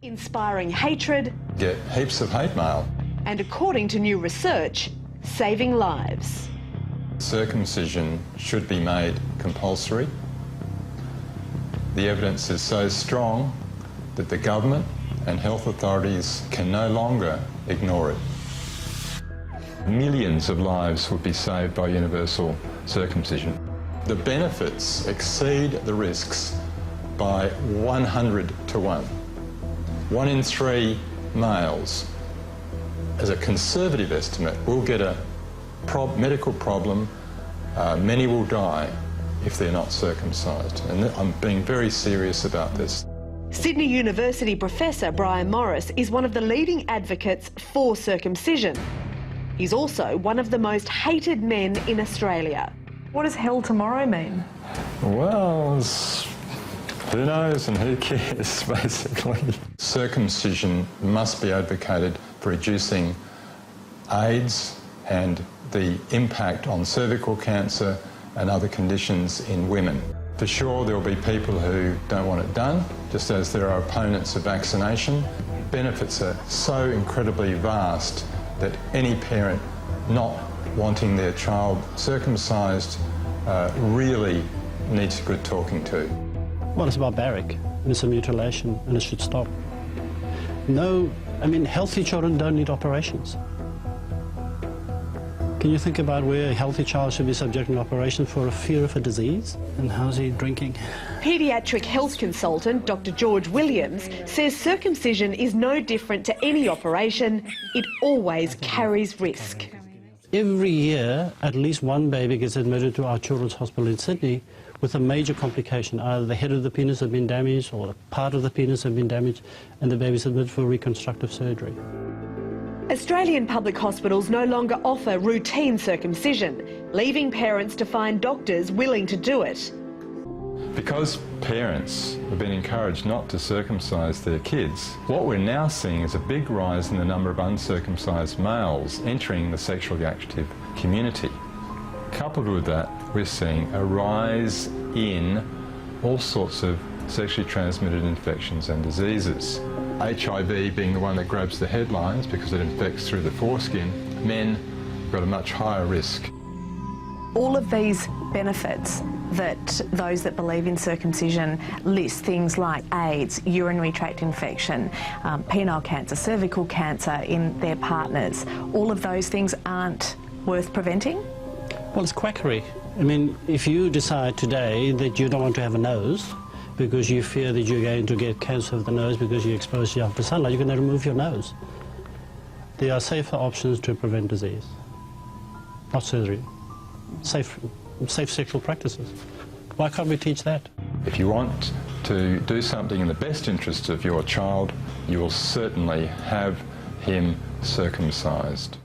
inspiring hatred, get heaps of hate mail. and according to new research, saving lives. Circumcision should be made compulsory. The evidence is so strong that the government and health authorities can no longer ignore it. Millions of lives would be saved by universal circumcision. The benefits exceed the risks by 100 to 1. 1 in 3 males, as a conservative estimate, will get a medical problem. Many will die if they're not circumcised. And I'm being very serious about this. Sydney University professor Brian Morris is one of the leading advocates for circumcision. He's also one of the most hated men in Australia. What does hell tomorrow mean? Well, who knows and who cares, basically. Circumcision must be advocated for reducing AIDS and the impact on cervical cancer and other conditions in women. For sure, there will be people who don't want it done, just as there are opponents of vaccination. Benefits are so incredibly vast that any parent not wanting their child circumcised really needs good talking to. Well, it's barbaric, and it's a mutilation, and it should stop. No, I mean, healthy children don't need operations. Can you think about where a healthy child should be subject to an operation for a fear of a disease? And how's he drinking? Paediatric health consultant Dr. George Williams says circumcision is no different to any operation. It always carries risk. Every year, at least one baby gets admitted to our children's hospital in Sydney with a major complication. Either the head of the penis has been damaged or a part of the penis has been damaged, and the baby's admitted for reconstructive surgery. Australian public hospitals no longer offer routine circumcision, leaving parents to find doctors willing to do it. Because parents have been encouraged not to circumcise their kids, what we're now seeing is a big rise in the number of uncircumcised males entering the sexually active community. Coupled with that, we're seeing a rise in all sorts of sexually transmitted infections and diseases. HIV being the one that grabs the headlines because it infects through the foreskin. Men have got a much higher risk. All of these benefits that those that believe in circumcision list, things like AIDS, urinary tract infection, penile cancer, cervical cancer in their partners, all of those things aren't worth preventing? Well, it's quackery. I mean, if you decide today that you don't want to have a nose because you fear that you're going to get cancer of the nose because you're exposed to sunlight, you're going to remove your nose. There are safer options to prevent disease, not surgery. Safe sexual practices. Why can't we teach that? If you want to do something in the best interest of your child, you will certainly have him circumcised.